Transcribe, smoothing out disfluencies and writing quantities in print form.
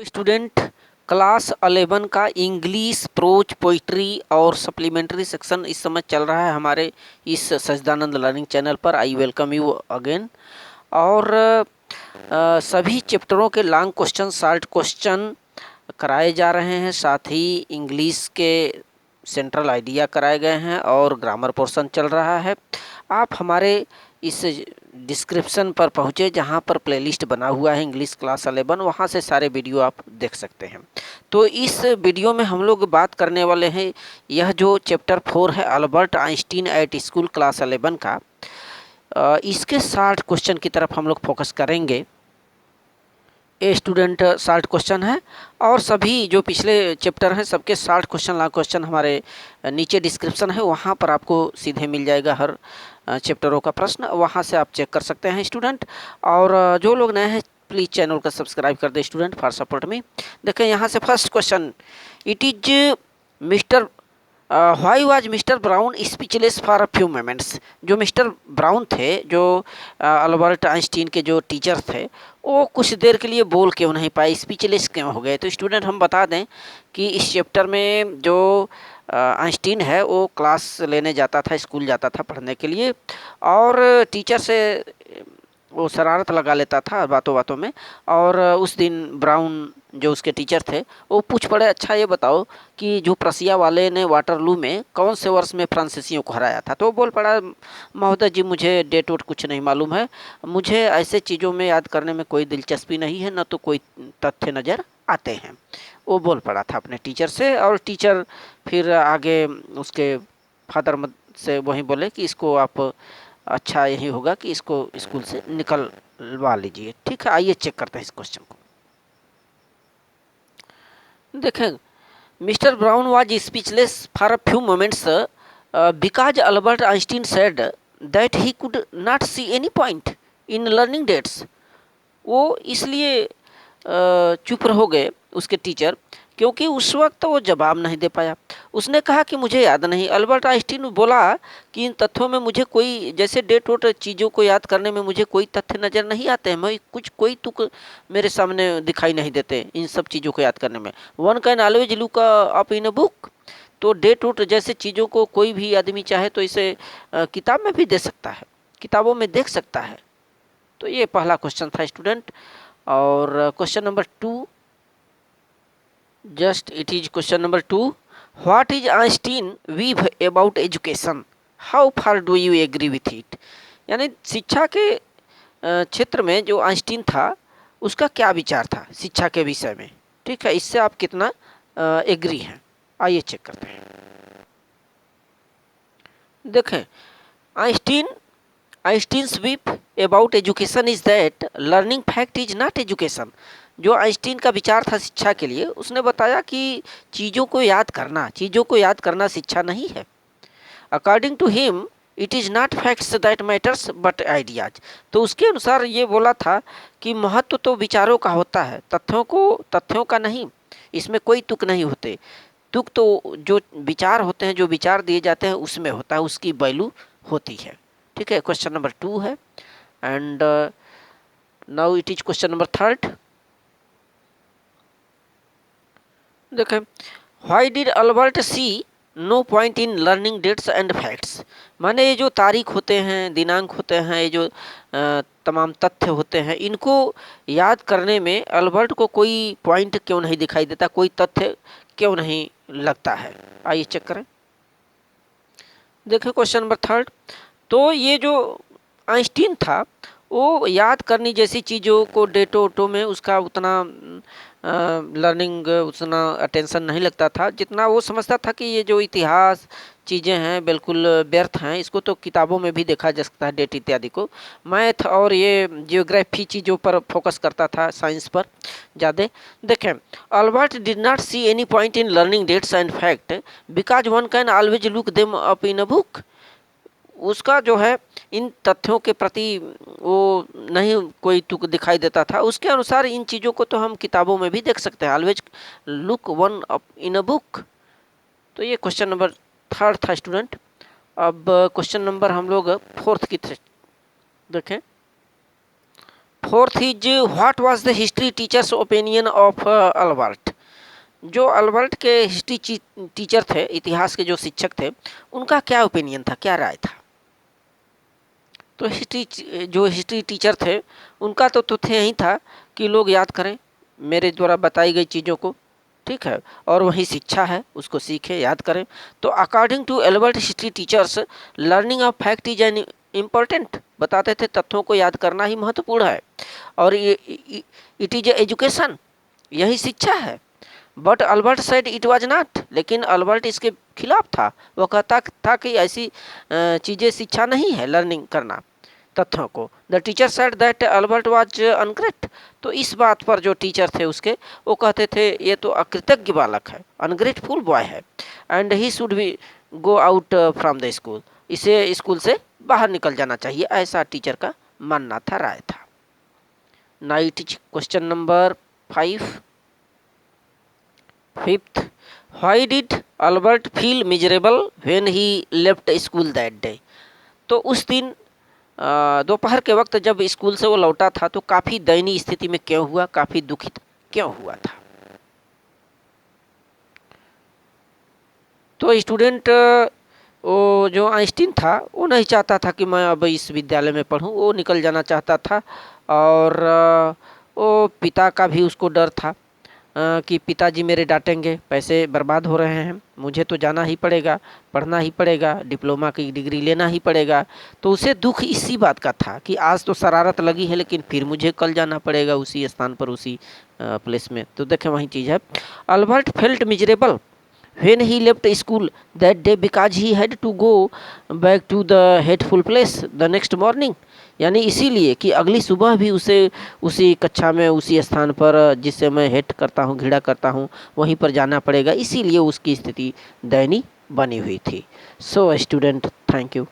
तो student, class 11 का English, pros, poetry और सप्लीमेंट्री सेक्शन इस समय चल रहा है हमारे इस सच्चिदानंद लर्निंग चैनल पर। I welcome you again. और सभी चैप्टरों के लॉन्ग क्वेश्चन, शॉर्ट क्वेश्चन कराए जा रहे हैं। साथ ही इंग्लिश के सेंट्रल आइडिया कराए गए हैं और ग्रामर पोर्शन चल रहा है। आप हमारे इस डिस्क्रिप्शन पर पहुँचे जहाँ पर प्लेलिस्ट बना हुआ है इंग्लिश क्लास 11, वहाँ से सारे वीडियो आप देख सकते हैं। तो इस वीडियो में हम लोग बात करने वाले हैं, यह जो चैप्टर 4 है Albert Einstein at school class 11 का, इसके 60 क्वेश्चन की तरफ हम लोग फोकस करेंगे। ए स्टूडेंट 60 क्वेश्चन है और सभी जो पिछले चैप्टर हैं सबके 60 क्वेश्चन लॉन्ग क्वेश्चन हमारे नीचे डिस्क्रिप्शन है, वहाँ पर आपको सीधे मिल जाएगा हर चैप्टरों का प्रश्न, वहाँ से आप चेक कर सकते हैं स्टूडेंट। और जो लोग नए हैं प्लीज़ चैनल को सब्सक्राइब कर दे स्टूडेंट फॉर सपोर्ट मी। देखें यहाँ से first question, it is mister why was mister brown speechless for a few moments. जो मिस्टर ब्राउन थे, जो अल्बर्ट आइंस्टीन के जो टीचर थे, वो कुछ देर के लिए बोल क्यों नहीं पाए, स्पीचलेस क्यों हो गए। तो स्टूडेंट हम बता दें कि इस चैप्टर में जो आइंस्टीन है वो क्लास लेने जाता था, स्कूल जाता था पढ़ने के लिए, और टीचर से वो शरारत लगा लेता था बातों बातों में। और उस दिन ब्राउन जो उसके टीचर थे वो पूछ पड़े, अच्छा ये बताओ कि जो प्रसिया वाले ने वाटरलू में कौन से वर्ष में फ्रांसीसियों को हराया था। तो वो बोल पड़ा, महोदय जी मुझे डेट वोट कुछ नहीं मालूम है, मुझे ऐसे चीज़ों में याद करने में कोई दिलचस्पी नहीं है, न तो कोई तथ्य नज़र आते हैं। वो बोल पड़ा था अपने टीचर से, और टीचर फिर आगे उसके फादर से वही बोले कि इसको आप, अच्छा यही होगा कि इसको स्कूल से निकलवा लीजिए। ठीक है, आइए चेक करते हैं इस क्वेश्चन को। देखें, mister Brown was speechless for a few moments because Albert Einstein said that he could not see any point in learning dates. वो इसलिए चुप हो गए उसके टीचर, क्योंकि उस वक्त वो जवाब नहीं दे पाया। उसने कहा कि मुझे याद नहीं। अल्बर्ट आइंस्टीन बोला कि इन तथ्यों में मुझे कोई, जैसे डेट वोट चीज़ों को याद करने में मुझे कोई तथ्य नज़र नहीं आते हैं, मैं कोई तुक मेरे सामने दिखाई नहीं देते इन सब चीज़ों को याद करने में। One can always look up in a book. तो डेट वोट जैसे चीज़ों को कोई भी आदमी चाहे तो इसे किताब में भी दे सकता है, किताबों में देख सकता है। तो ये पहला क्वेश्चन था स्टूडेंट। और question number 2, just it is question number 2, what is Einstein view about education, how far do you agree with it. यानी शिक्षा के क्षेत्र में जो आइंस्टीन था उसका क्या विचार था शिक्षा के विषय में। ठीक है, इससे आप कितना एग्री हैं, आइए चेक करते हैं। देखें, Einstein Einstein's weep about education is that learning fact is not education. जो आइंस्टीन का विचार था शिक्षा के लिए, उसने बताया कि चीज़ों को याद करना शिक्षा नहीं है। According to him it is not facts that matters but ideas. तो उसके अनुसार ये बोला था कि महत्व तो विचारों का होता है, तथ्यों का नहीं। इसमें कोई तुक नहीं होते। तुक तो जो विचार होते हैं, जो विचार दिए जाते हैं उसमें होता है, उसकी वैल्यू होती है। ठीक है, क्वेश्चन नंबर 2 है। And now it is question number 3। देखें, why did Albert see no point in learning dates and facts. माने ये जो तारीख होते हैं, दिनांक होते हैं, ये जो तमाम तथ्य होते हैं, इनको याद करने में अल्बर्ट को कोई पॉइंट क्यों नहीं दिखाई देता, कोई तथ्य क्यों नहीं लगता है। आइए चेक करें। देखिए क्वेश्चन नंबर 3, तो ये जो आइंस्टीन था वो याद करनी जैसी चीज़ों को डेटो ओटो में उसका उतना लर्निंग, उतना अटेंशन नहीं लगता था, जितना वो समझता था कि ये जो इतिहास चीज़ें हैं बिल्कुल व्यर्थ हैं, इसको तो किताबों में भी देखा जा सकता है, डेट इत्यादि को। मैथ और ये जियोग्राफी चीज़ों पर फोकस करता था, साइंस पर ज़्यादा। देखें, Albert did not see any point in learning dates and fact because one can always look them up in a book. उसका जो है इन तथ्यों के प्रति वो नहीं कोई तुक दिखाई देता था। उसके अनुसार इन चीज़ों को तो हम किताबों में भी देख सकते हैं, always look one up in a book. तो ये क्वेश्चन नंबर 3 था स्टूडेंट। अब क्वेश्चन नंबर हम लोग 4 की देखें। Fourth is what was the history teachers opinion of Albert. जो अल्बर्ट के हिस्ट्री टीचर थे, इतिहास के जो शिक्षक थे, उनका क्या ओपिनियन था, क्या राय था। तो हिस्ट्री टीचर थे, उनका तो तथ्य यही था कि लोग याद करें मेरे द्वारा बताई गई चीज़ों को, ठीक है, और वही शिक्षा है, उसको सीखें, याद करें। तो according to Albert history teachers learning of fact is an important, बताते थे तथ्यों को याद करना ही महत्वपूर्ण है, और इट इज एजुकेशन, यही शिक्षा है। But Albert said it was not, लेकिन अल्बर्ट इसके खिलाफ था। वो कहता था कि ऐसी चीज़ें शिक्षा नहीं है, लर्निंग करना तथ्यों को। The teacher said that Albert was ungreat. तो इस बात पर जो टीचर थे उसके, वो कहते थे ये तो अकृतज्ञ बालक है, अनग्रेटफुल बॉय है, and he should be go out from the school, इसे स्कूल से बाहर निकल जाना चाहिए, ऐसा टीचर का मानना था, राय था। Now it is question number 5। Fifth, why did Albert feel miserable when he left school that day? तो उस दिन दोपहर के वक्त जब स्कूल से वो लौटा था तो काफ़ी दयनीय स्थिति में क्यों हुआ, काफ़ी दुखित क्यों हुआ था। तो स्टूडेंट वो जो आइंस्टीन था, वो नहीं चाहता था कि मैं अब इस विद्यालय में पढ़ूं, वो निकल जाना चाहता था। और वो पिता का भी उसको डर था कि पिताजी मेरे डांटेंगे, पैसे बर्बाद हो रहे हैं, मुझे तो जाना ही पड़ेगा, पढ़ना ही पड़ेगा, डिप्लोमा की डिग्री लेना ही पड़ेगा। तो उसे दुख इसी बात का था कि आज तो शरारत लगी है, लेकिन फिर मुझे कल जाना पड़ेगा उसी स्थान पर, उसी प्लेस में। तो देखें वही चीज़ है। Albert felt miserable when he left school that day because he had to go back to the hateful place the next morning। यानी इसीलिए कि अगली सुबह भी उसे उसी कक्षा में, उसी स्थान पर जिससे मैं हेट करता हूँ, घृणा करता हूँ, वहीं पर जाना पड़ेगा, इसीलिए उसकी स्थिति दयनीय बनी हुई थी। So student, thank you.